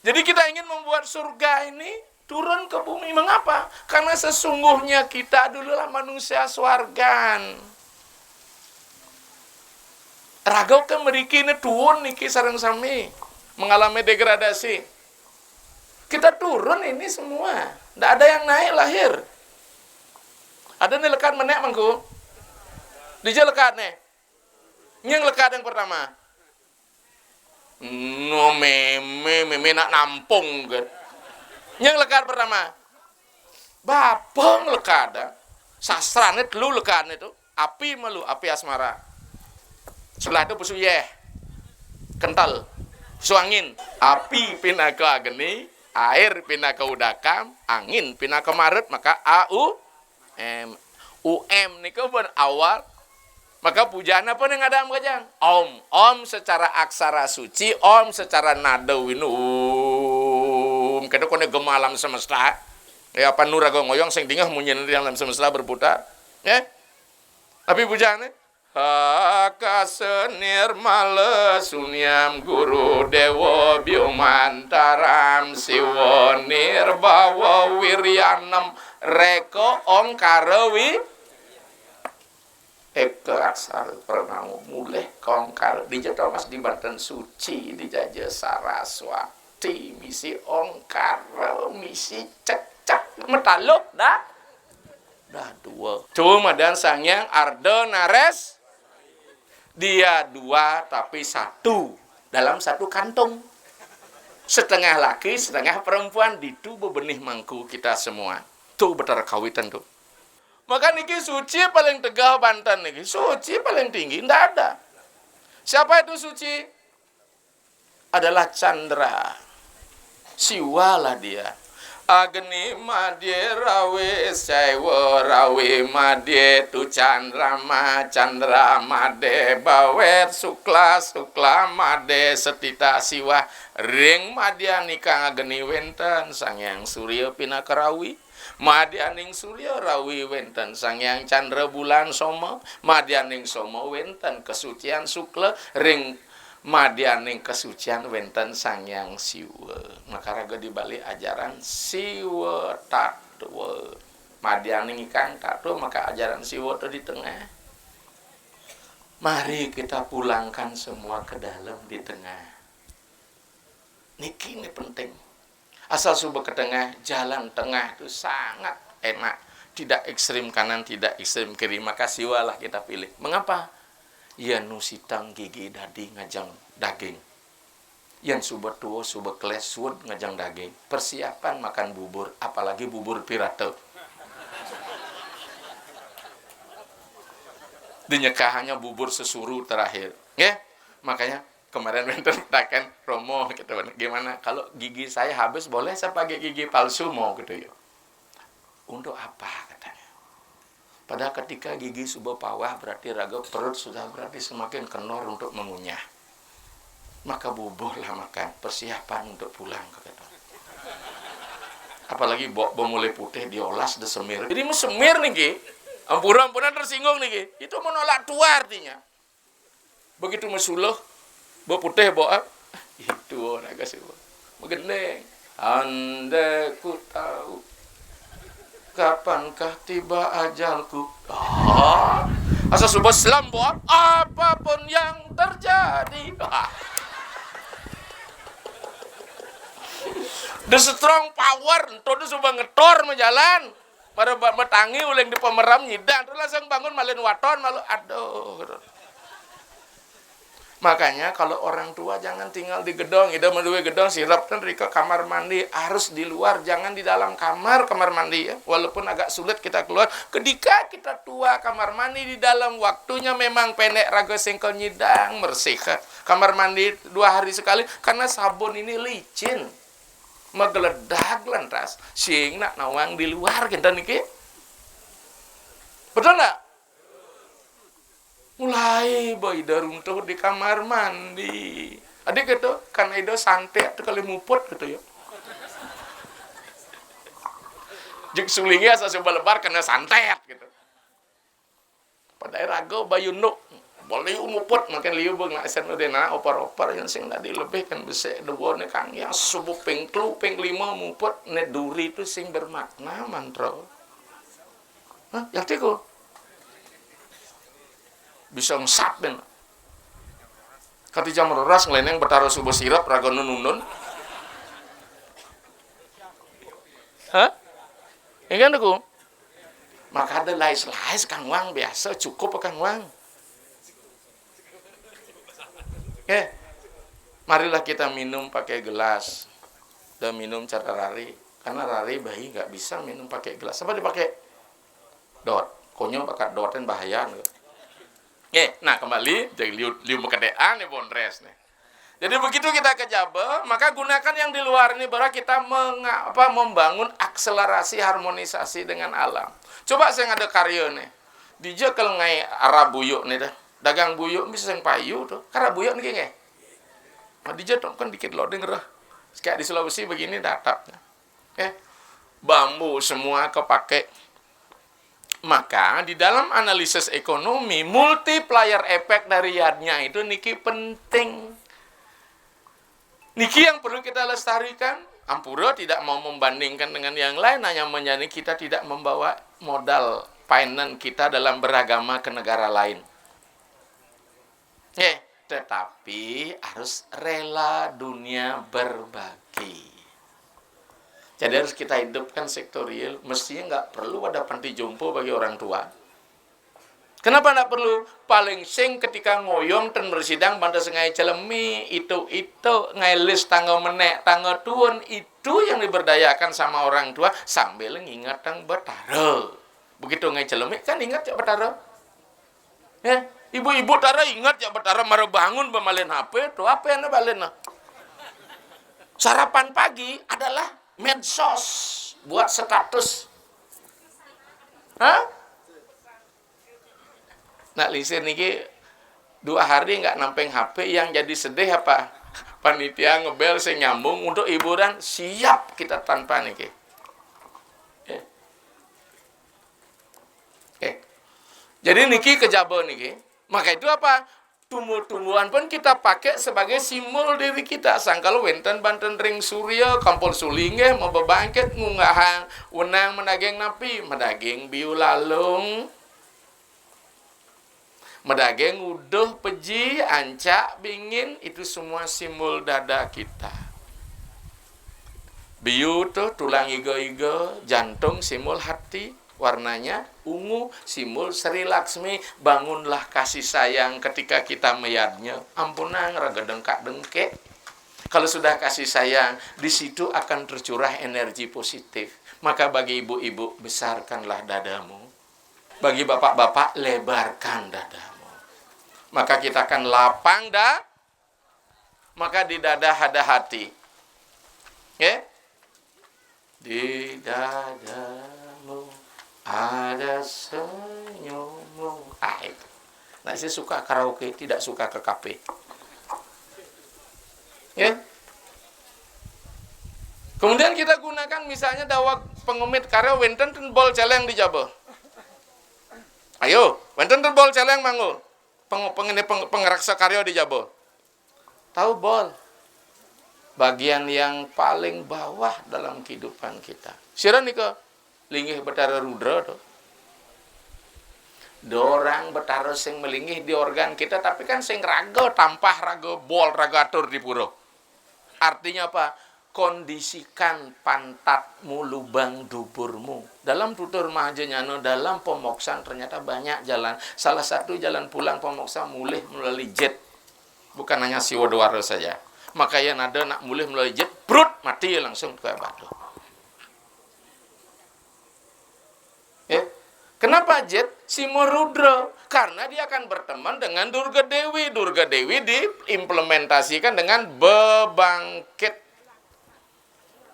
Jadi kita ingin membuat surga ini turun ke bumi. Mengapa? Karena sesungguhnya kita dululah manusia swargan. Ragau ke meriki ini turun niki sareng sami mengalami degradasi. Kita turun ini semua. Tidak ada yang naik lahir. Ada nih lekat menek mangku. Dija lekat nih. Yang lekat yang pertama. No meme nak nampung kan. Yang lekat pertama. Bapang lekat dah. Sastrane telu lekat itu. Api malu, api asmara. Sebelah itu pusu yeh. Kental. Pusu angin. Api pindah ke ageni, air pindah ke udakam, angin pindah ke marut, maka UM niku pun awal. Maka pujaan apa yang ada kajang? Om secara aksara suci, Om secara nada winum. Kada kone gemalam semesta. Ya apa nuraga ngoyong sing dingah munyen alam semesta berputar. Ya. Tapi pujaannya Hakasenir male sunyam guru dewa biomantaram siwonir bawa wiryanam reko ongkarawi aksar pernah mulai kongkar di jatuh mas di Banten suci di Jaja Saraswati misi ongkar misi cecak metaluk dah dua cuma dan sangyang ardo nares dia dua tapi satu dalam satu kantong setengah laki setengah perempuan di tubuh benih mangku kita semua tuh betar kawitan tuh. Maka niki suci paling tegah Banten niki. Suci paling tinggi, ndak ada. Siapa itu suci? Adalah Chandra. Siwalah dia. Agni madye rawe saiwa rawe madye tu Chandra made bawet sukla made setita siwa ring madya nikang agni wenten sangyang surya pinakarawi. Madyaning surya rawi wenten sangyang candra bulan soma madyaning soma wenten kesucian sukla ring madyaning kesucian wenten sangyang siwa. Maka raga dibalik ajaran siwa tatwa madyaning ikang tatwa maka ajaran siwa itu di tengah. Mari kita pulangkan semua ke dalam di tengah. Niki ini penting. Asal subuh ke tengah, jalan tengah itu sangat enak. Tidak ekstrim kanan, tidak ekstrim kiri. Maka siwalah kita pilih. Mengapa? Ya nusitang gigi dadi ngajang daging. Yang subuh tua, subuh keles, sud ngajang daging. Persiapan makan bubur, apalagi bubur pirata. Dinyekahannya bubur sesuru terakhir. Ya, makanya kemarin winter takkan Romo gitu gimana kalau gigi saya habis boleh saya pakai gigi palsu mau gitu ya. Untuk apa katanya? Padahal ketika gigi subuh pawah berarti raga perut sudah berarti semakin kenor untuk mengunyah. Maka buburlah makan persiapan untuk pulang kata. Apalagi bawa mulai putih diolas desemir. Jadi semir nih ki. Ampuran tersinggung nih ki. Itu menolak tua artinya. Begitu mesuluh bawa putih bawa itu orang kasih mengeneng anda ku tahu kapankah tiba ajalku asal subuh selam bawa apapun yang terjadi the strong power itu sudah ngetor menjalan pada metangi uleng di pemeram nyidang terus langsung bangun malin waton malu aduh. Makanya kalau orang tua jangan tinggal di gedong, ida menuju gedong sirap kan ke kamar mandi harus di luar, jangan di dalam kamar mandi ya. Walaupun agak sulit kita keluar, ketika kita tua kamar mandi di dalam waktunya memang pendek raga sengkel nyidang bersihkan. Kamar mandi 2 hari sekali karena sabun ini licin. Megeledak lantas, sing nak nawang di luar kita niki. Betul enggak? Mulai boy daruntuh di kamar mandi. Adik gitu, karena itu santai tuh kali muput gitu ya. Jek sulingnya asa coba lebar kena santet gitu. Padahal rago bayunuk Boleh umuput makan liu bang nak sen udena opar-opar yang sing tadi lebih kan besek dua ne kang yang subuh pengklu penglima muput ne duri itu sing bermakna mantra. Hah, yang tiku bisa ngesap ben. Kati jam roras ngeleneng betaro subuh sirap raga nunun. Hah? Ingat aku? Maka ada lais-lais Kang Wang biasa cukup Kang Wang. Marilah kita minum pakai gelas dan minum cara rari. Karena rari bayi nggak bisa minum pakai gelas. Apa dipakai? Dot. Konyol pakai dot kan bahaya. Nah kembali jadi liu mekedean nih bondres nih. Jadi begitu kita ke Jabe, maka gunakan yang di luar ini baru kita membangun akselerasi harmonisasi dengan alam. Coba saya ada karya nih. Dija kalau ngai arah buyuk nih dah. Dagang buyuk bisa yang payu tuh. Karena buyuk nih kayaknya. Nah dija dong kan dikit loh denger. Kayak di Sulawesi begini datapnya. Bambu semua kepake. Maka di dalam analisis ekonomi multiplier effect dari yadnya itu niki penting. Niki yang perlu kita lestarikan. Ampura tidak mau membandingkan dengan yang lain, hanya menjadi kita tidak membawa modal finance kita dalam beragama ke negara lain. Tetapi harus rela dunia berbagi. Jadi harus kita hidupkan sektorial. Mestinya nggak perlu ada panti jompo bagi orang tua. Kenapa nggak perlu? Paling sing ketika ngoyong dan bersidang pada sengai celemi itu ngai list tangga menek tangga tuan itu yang diberdayakan sama orang tua sambil ngingat tang betara. Begitu ngai celemi kan ingat ya betara. Ibu-ibu tara ingat ya betara marah bangun bemalin HP tuh apa yang balen. Sarapan pagi adalah medsos buat status. Nak lisir niki 2 hari nggak nampeng HP yang jadi sedih apa? Panitia ngebel saya nyambung untuk hiburan siap kita tanpa niki. Jadi niki kejabo niki. Maka itu apa? Tumbuh-tumbuhan pun kita pakai sebagai simbol diri kita. Sangkalo wenten banten ring surya, kampul sulinge, mau bebangkit, ngunggahang, wenang menageng napi, medageng biu lalung, medageng uduh, peji, ancak, bingin, itu semua simbol dada kita. Biu tuh tulang iga-iga, jantung simbol hati, warnanya ungu, simbol Sri Laksmi. Bangunlah kasih sayang ketika kita meyadnya. Ampunang raga dengkak-dengkek. Kalau sudah kasih sayang, di situ akan tercurah energi positif. Maka bagi ibu-ibu, besarkanlah dadamu. Bagi bapak-bapak, lebarkan dadamu. Maka kita akan lapang dah. Maka di dada ada hati. Di dadamu ada senyummu. Itu. Nah, saya suka karaoke, tidak suka ke kafe. Kemudian kita gunakan misalnya dawak pengumit karya wenten bol celeng di Jawa. Ayo, wenten bol celeng mangul. Pengeraksa karya di Jawa. Tahu bol? Bagian yang paling bawah dalam kehidupan kita. Siapa nih ke linggih betara rudra tuh. Dorang betara sing melinggih di organ kita, tapi kan sing raga tampah raga bol raga atur di puro. Artinya apa? Kondisikan pantatmu, lubang duburmu. Dalam tutur Mahajanyana, dalam pemoksan ternyata banyak jalan. Salah satu jalan pulang pemoksa mulih melalui jet. Bukan hanya Siwadwara saja. Makanya ada nak mulih melalui jet, brut mati langsung ke batu. Kenapa jet? Simo Rudra. Karena dia akan berteman dengan Durga Dewi. Durga Dewi diimplementasikan dengan bebangkit.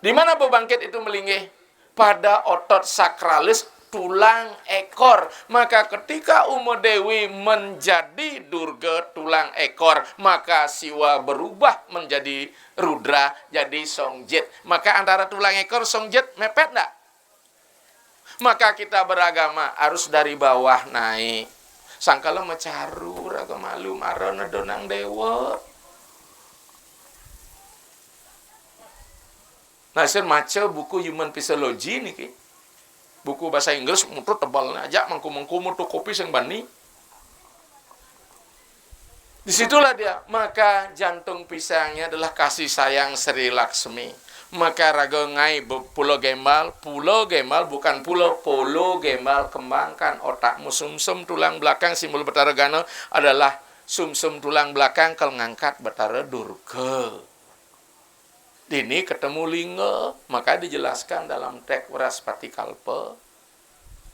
Di mana bebangkit itu melinggih? Pada otot sakralis tulang ekor. Maka ketika Uma Dewi menjadi Durga tulang ekor, maka Siwa berubah menjadi Rudra, jadi Songjet. Maka antara tulang ekor Songjet mepet enggak? Maka kita beragama harus dari bawah naik. Sangkala macaru raga malu marana donang dewa. Nah, saya maca buku Human Physiology niki. Buku bahasa Inggris mutu tebalnya aja mangku-mangku mutu kopi sing bani. Disitulah dia. Maka jantung pisangnya adalah kasih sayang Sri Laksmi. Maka raga ngai pulau Gembal bukan pulau, Polo Gembal kembangkan otakmu. Sumsum tulang belakang simbol Betara Gana adalah sumsum tulang belakang kalau ngangkat Betara Durga. Ini ketemu lingga, maka dijelaskan dalam teks Waraspati Kalpa.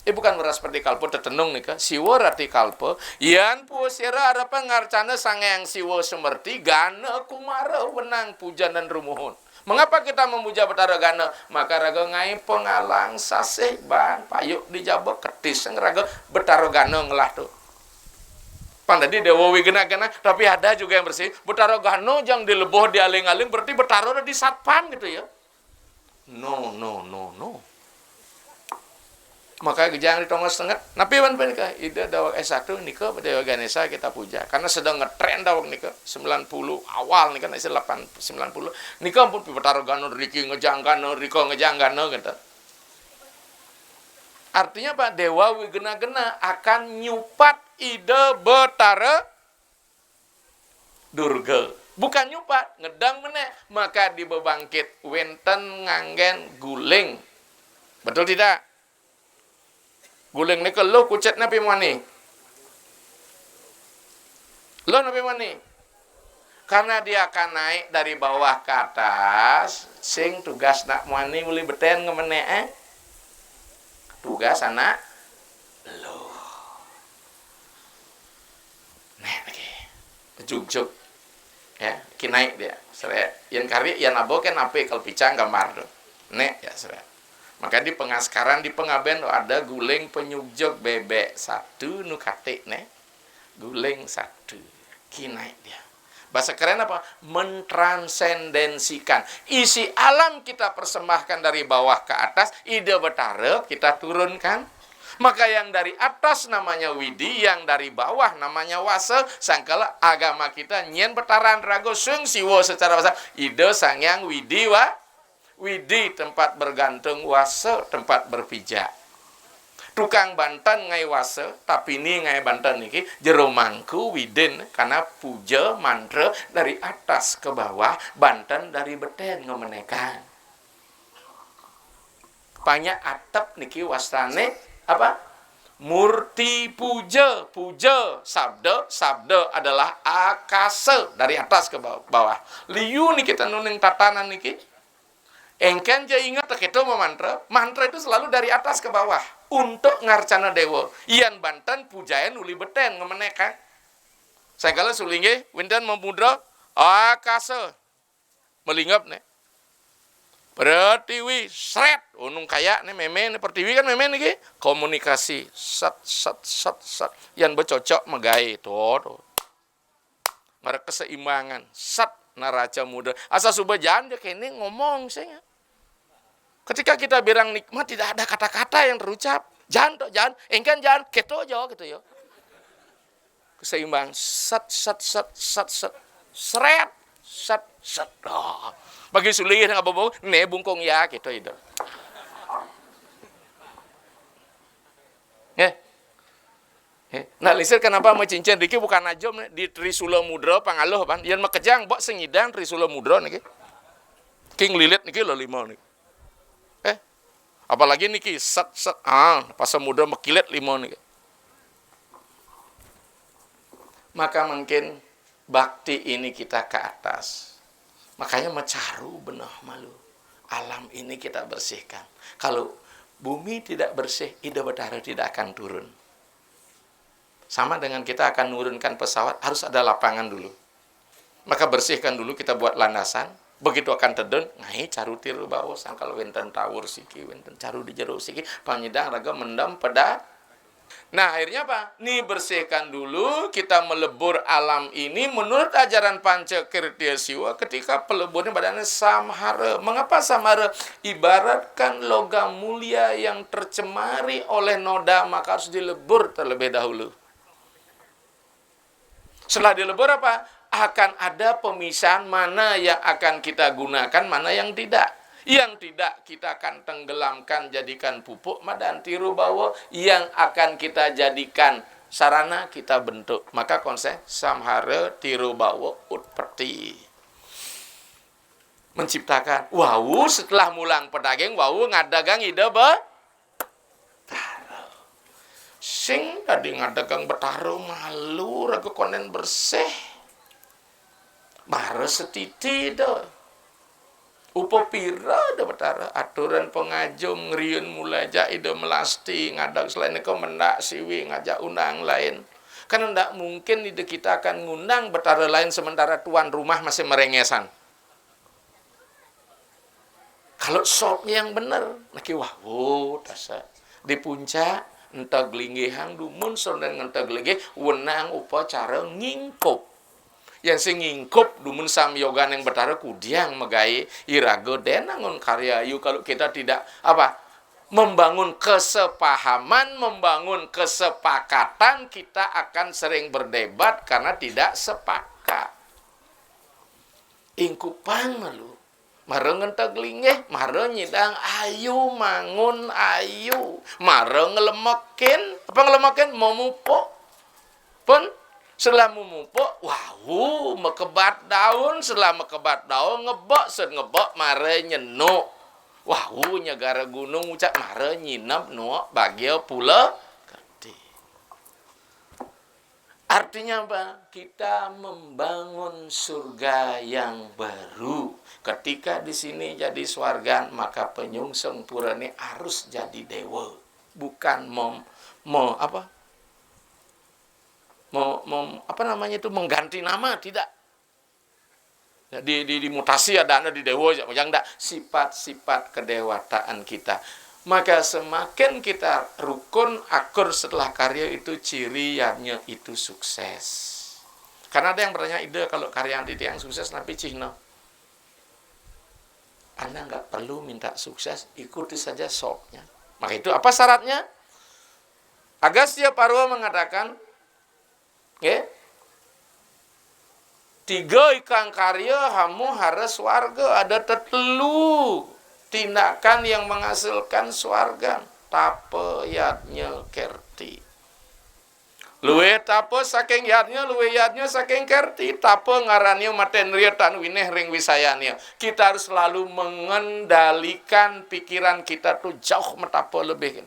Bukan Waraspati Kalpa tetenung nih kan, Siwa Rati Kalpa. Yan puasira ada pengarcana sangyang Siwa Sumerti Gana Kumara wenang pujan dan rumuhun. Mengapa kita memuja Betara Gana? Maka raga ngai pengalang sasih ban payuk dijabak ketis raga Betara Gana ngelah tuh. Pandadi Dewa Wigena-gena, tapi ada juga yang bersih. Betara Gana jangan dileboh dialing-aling, berarti Betara udah di satpam gitu ya. No. Maka jangan ditongos setengah. Napi wan penika ida dawak S1 nika Dewa Ganesha kita puja. Karena sedang ngetren dawak nika 90 awal nika isi 90. Nika pun Betara Gana Riki ngejanggana, Riko ngejanggana gitu. Artinya Pak Dewa Wigena-gena akan nyupat ide Betara Durga. Bukan nyupat, ngedang meneh. Maka dibebangkit wenten nganggen guling. Betul tidak? Guling ni lo kucet napi mani. Lo napi mani. Karena dia akan naik dari bawah ke atas, sing tugas nak mani boleh beten ngemene tugas anak lo. Nah lagi. Juk-juk. Ya, kinaik dia. Seret. Yang kari yang abo kan ape kalau picang gambar tuh. Nek ya seret. Maka di pengaskaran di pengaben ada guling penyugjog bebek satu nukatik ne guling satu kinaik dia. Bahasa keren apa? Mentransendensikan isi alam kita persembahkan dari bawah ke atas, ide Betara kita turunkan. Maka yang dari atas namanya Widi, yang dari bawah namanya Wasa. Sangkala agama kita nyen Betaran rago sung siwo secara bahasa ide sangyang Widi Widi tempat bergantung, Wasa tempat berpijak. Tukang Banten ngai Wasa, tapi ini ngai Banten niki jero mangku widin karena puja mantra dari atas ke bawah, Banten dari beten ngomenekan. Banyak atap niki wastane apa? Murti puja, sabda adalah akasa dari atas ke bawah. Liu niki tenuning tatanan niki. Engken je ingat kita mau mantra itu selalu dari atas ke bawah untuk ngarcana dewa. Ian Banten pujayan uli beten ngemenekan. Saya kala sulinge winten memudra akasa melingap ne. Pertiwi sret unung kaya ne meme ne pertiwi kan meme niki komunikasi sat. Yang bercocok megai tuh. Mereka keseimbangan sat naraca muda. Asa subah jangan dia kene ngomong saya. Ketika kita bilang nikmat tidak ada kata-kata yang terucap. Jangan, engkan jangan, keto aja gitu ya. Keseimbang sat. Sret, sat. Oh. Bagi sulit nggak bobo, ne bungkong ya gitu itu. Nah, lisir kenapa cincin Riki bukan najom di Trisula Mudra pangaloh pan. Yang makejang bok sengidang Trisula Mudra niki. King lilit niki lo 5 niki. Apalagi niki sat pas Mudra mekilit 5 niki. Maka mungkin bakti ini kita ke atas. Makanya mecaru benah malu. Alam ini kita bersihkan. Kalau bumi tidak bersih, ide Betara tidak akan turun. Sama dengan kita akan menurunkan pesawat, harus ada lapangan dulu. Maka bersihkan dulu, kita buat landasan. Begitu akan tedun, ngai caru tiru bawah. Kalau wenten tawur siki, wenten caru di jero siki, panyedang raga mendam peda. Nah, akhirnya apa? Nih bersihkan dulu, kita melebur alam ini menurut ajaran Pancakirtia Siwa ketika peleburnya badannya samhara. Mengapa samhara? Ibaratkan logam mulia yang tercemari oleh noda, maka harus dilebur terlebih dahulu. Setelah dilebur apa? Akan ada pemisahan mana yang akan kita gunakan, mana yang tidak. Yang tidak kita akan tenggelamkan, jadikan pupuk, madan tiru bawa. Yang akan kita jadikan sarana, kita bentuk. Maka konsep samhara tiru bawa utpeti. Menciptakan. Wow, setelah mulang pedagang, wow ngadagang ide sing tadi ngadagang betaro malu ragu konen bersih bara setiti do upo pira do betara aturan pengajum ngriun mulai ja ide melasti ngadak selain itu mendak siwi ngajak undang lain kan ndak mungkin ide kita akan ngundang betara lain sementara tuan rumah masih merengesan. Kalau sopnya yang benar naki wah tasa di puncak entah gelingihang dumun sonden ngentah gelingih wenang upacara ngingkup yang sing ngingkup dumun sam yogan yang betara kudiang megai irago denangun karyayu kalau kita tidak membangun kesepahaman, membangun kesepakatan, kita akan sering berdebat karena tidak sepakat. Ingkupan malu mareng entek lingeh, mareng nyidang ayu mangun ayu, mareng ngelemekin, apa ngelemekin memupuk. Pun setelah memupuk, wow, mekebat daun, setelah mekebat daun ngebok, ngebok mare nyenuk. Wow, nyegara gunung ucap mare nyinap nuak bagio pula gede. Artinya apa? Kita membangun surga yang baru. Ketika di sini jadi swarga, maka penyungseng purane harus jadi dewa, bukan mengganti nama, tidak. Di mutasi ada di dewa, yang enggak sifat-sifat kedewataan kita. Maka semakin kita rukun akur setelah karya itu cirinya itu sukses. Karena ada yang bertanya ide kalau karya yang sukses tapi cihno. Anda nggak perlu minta sukses, ikuti saja sopnya. Maka itu apa syaratnya? Agastya Parwa mengatakan, tiga ikang karya hamu harus swarga, ada tetelu tindakan yang menghasilkan swarga. Tape yadnya kerti. Luwe tape saking yadnya, luwe yadnya saking kerti. Tape ngarannya maten rietan wineh ring wisayanya. Kita harus selalu mengendalikan pikiran kita tuh jauh metape lebih.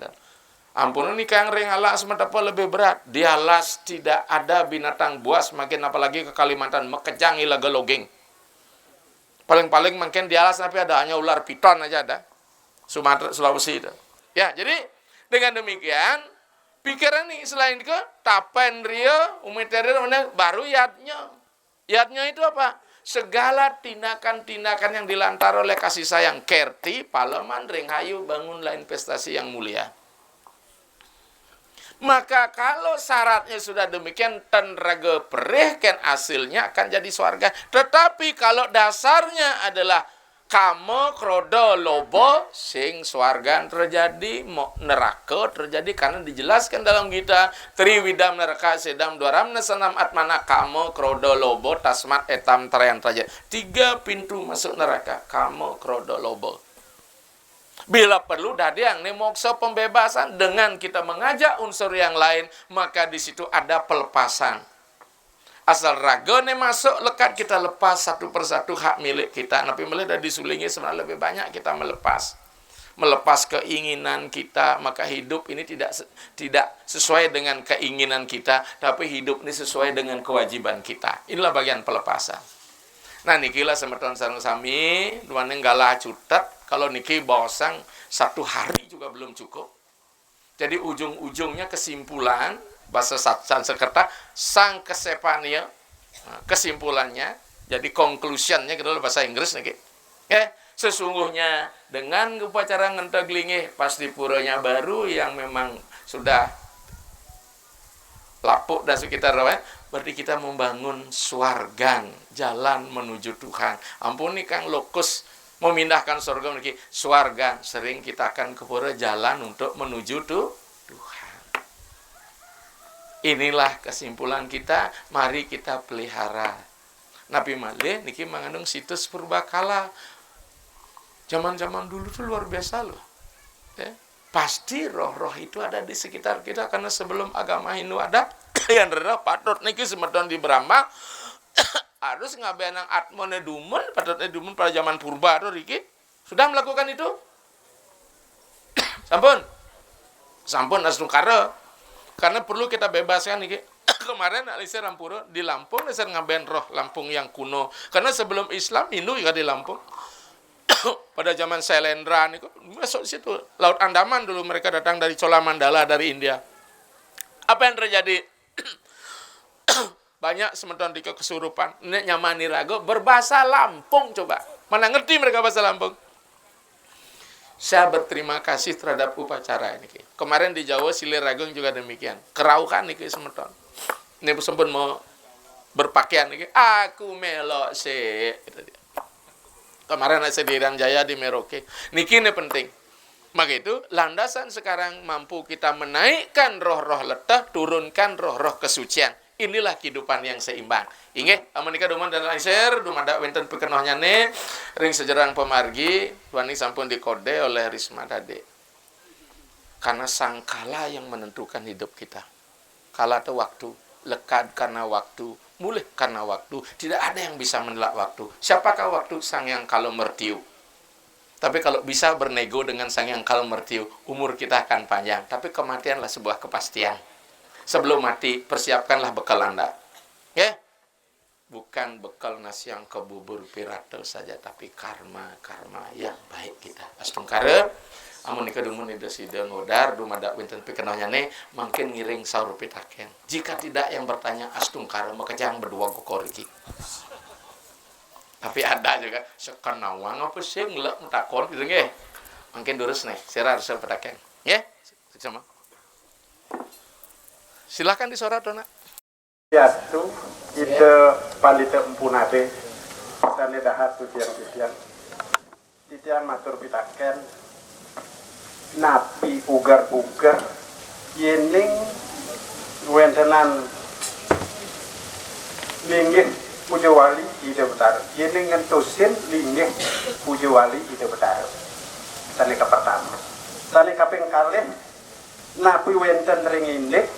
Ampun ini kang ring alas metape lebih berat. Di alas tidak ada binatang buas, makin apalagi ke Kalimantan mekejang ilaga logeng. Paling-paling mungkin di alas tapi ada hanya ular piton aja ada. Sumatera, Sulawesi itu. Ya, jadi dengan demikian pikiran nih selain itu tapen ria umiteria baru yadnya. Yadnya itu apa? Segala tindakan-tindakan yang dilantar oleh kasih sayang kerti paleman ring hayu bangunlah investasi yang mulia. Maka kalau syaratnya sudah demikian tenraga perih kan hasilnya akan jadi swarga. Tetapi kalau dasarnya adalah kamo krodo lobo sing swargan terjadi, neraka terjadi karena dijelaskan dalam kita triwidam neraka sedam dwaram nasanam atmana kamo krodo lobo tasmat etam terayan terjadi. 3 pintu masuk neraka kamo krodo lobo. Bila perlu dadiang nih moksa pembebasan dengan kita mengajak unsur yang lain, maka di situ ada pelepasan. Asal ragone masuk lekat kita lepas satu persatu hak milik kita. Tapi melihat dari disulingi sebenarnya lebih banyak kita melepas keinginan kita, maka hidup ini tidak sesuai dengan keinginan kita, tapi hidup ini sesuai dengan kewajiban kita. Inilah bagian pelepasan. Nah nikilah semeton sareng sami, duane galah cutat. Kalau niki bosang 1 hari juga belum cukup. Jadi ujung-ujungnya kesimpulan bahasa Sanskerta sang kesepania, kesimpulannya jadi conclusionnya gitu bahasa Inggris niki. Sesungguhnya dengan upacara ngenteglingi pasti puranya baru yang memang sudah lapuk dan sekitar berarti kita membangun swargan, jalan menuju Tuhan. Ampuni kang lokus memindahkan surga menuju swarga, sering kita akan ke pura jalan untuk menuju Tuhan. Inilah kesimpulan kita, mari kita pelihara. Nabi malih niki mengandung situs purbakala. Zaman-zaman dulu tuh luar biasa loh. Ya. Pasti roh-roh itu ada di sekitar kita, karena sebelum agama Hindu ada, yang reda patut niki semedon di Brahma harus ngabenang atmone dumun, patutnya dumun pada zaman purba tuh Riki. Sudah melakukan itu? Sampun asnukara. Karena perlu kita bebaskan nih. Kemarin Alisir Rampuro di Lampung, Alisir ngaben roh Lampung yang kuno. Karena sebelum Islam, Hindu juga di Lampung. Pada zaman Sailendra nih, masuk situ. Laut Andaman dulu mereka datang dari Cholamandala, dari India. Apa yang terjadi? Banyak semeton di kesurupan. Ini nyamani rago berbahasa Lampung coba. Mana ngerti mereka bahasa Lampung? Saya berterima kasih terhadap upacara ini. Kemarin di Jawa Silir Ragung juga demikian. Keraukan nih semeton. Ini sempun mau berpakaian nih. Aku melok sih. Kemarin saya di Irian Jaya di Merauke. Niki ini penting. Maka itu landasan sekarang mampu kita menaikkan roh-roh letah, turunkan roh-roh kesucian. Inilah kehidupan yang seimbang. Inggih, menika duman dan Alisir, dumada wenten pikenohnya nih, ring sejerang pemargi, wani sampun dikode oleh Risma Dade. Karena sangkala yang menentukan hidup kita. Kala itu waktu, lekad karena waktu, mulih karena waktu. Tidak ada yang bisa menelak waktu. Siapakah waktu? Sang Yang Kala Mertiu. Tapi kalau bisa bernego dengan Sang Yang Kala Mertiu, umur kita akan panjang. Tapi kematianlah sebuah kepastian. Sebelum mati, persiapkanlah bekal Anda. Ya? Bukan bekal nasi yang kebubur piratel saja, tapi karma-karma yang baik kita. Astungkara, amun nikadumun ida sida ngodar, dumada winten pikenohnya ne, makin ngiring saur pitaken. Jika tidak yang bertanya astungkara, maka jangan berdua gokoriki. Tapi ada juga, sekenawang apa sih, ngelak mentakon gitu nge. Makin durus nih, sira harus pitaken. Ya? Sama. Silahkan disorat, Dona. Yaitu ide palite empunade sane dahat tujian titian matur pitaken napi ugar-ugar yening wentenan linggih puja wali ide betara yening ngentusin linggih puja wali ide betara sane pertama sane kaping kalih napi wenten ring indik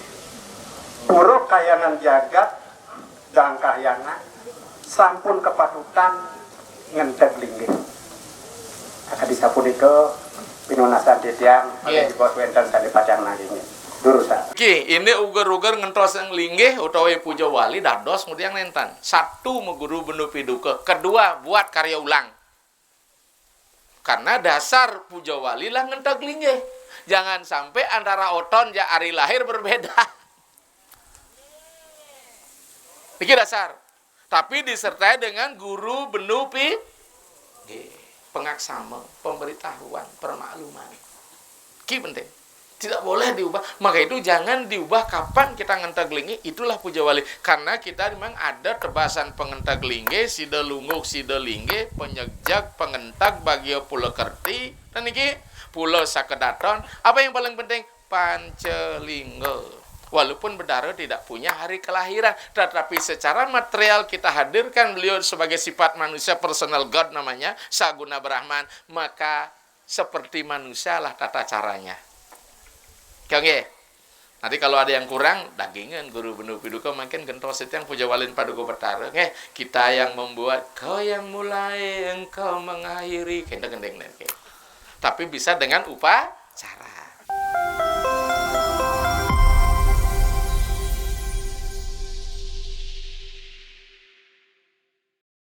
pura kayangan jagat dan kahyangan sampun kepatutan ngenteg linggih. Akadi sapunika pinunasan titiang oleh bos wenten sane pacang nanging. Durusan. Oke, ini ugar-ugar ngentos yang linggih utawa puja wali dados kemudian nentan. Satu meguru benu piduka, kedua buat karya ulang. Karena dasar puja wali lah ngenteg linggih. Jangan sampai antara oton ja ari lahir berbeda. Iki dasar. Tapi disertai dengan guru benupi pengaksama, pemberitahuan, permakluman. Ki penting. Tidak boleh diubah. Maka itu jangan diubah kapan kita ngentaglingi. Itulah puja wali. Karena kita memang ada tebasan pengentaglingi, sida lungguh, sida lingge, penyegjak, pengentag, bagio pulau kerti. Dan ini pulau sakedaton. Apa yang paling penting? Pancelingga. Walaupun Bedara tidak punya hari kelahiran, tetapi secara material kita hadirkan beliau sebagai sifat manusia, personal God namanya, Saguna Brahman, maka seperti manusia lah tata caranya. Oke, nanti kalau ada yang kurang, dagingan guru benuh piduka makin gentos itu yang puja walin paduka Bedara. Kita yang membuat, kau yang mulai, engkau mengakhiri, kendeng-kendeng. Tapi bisa dengan upacara.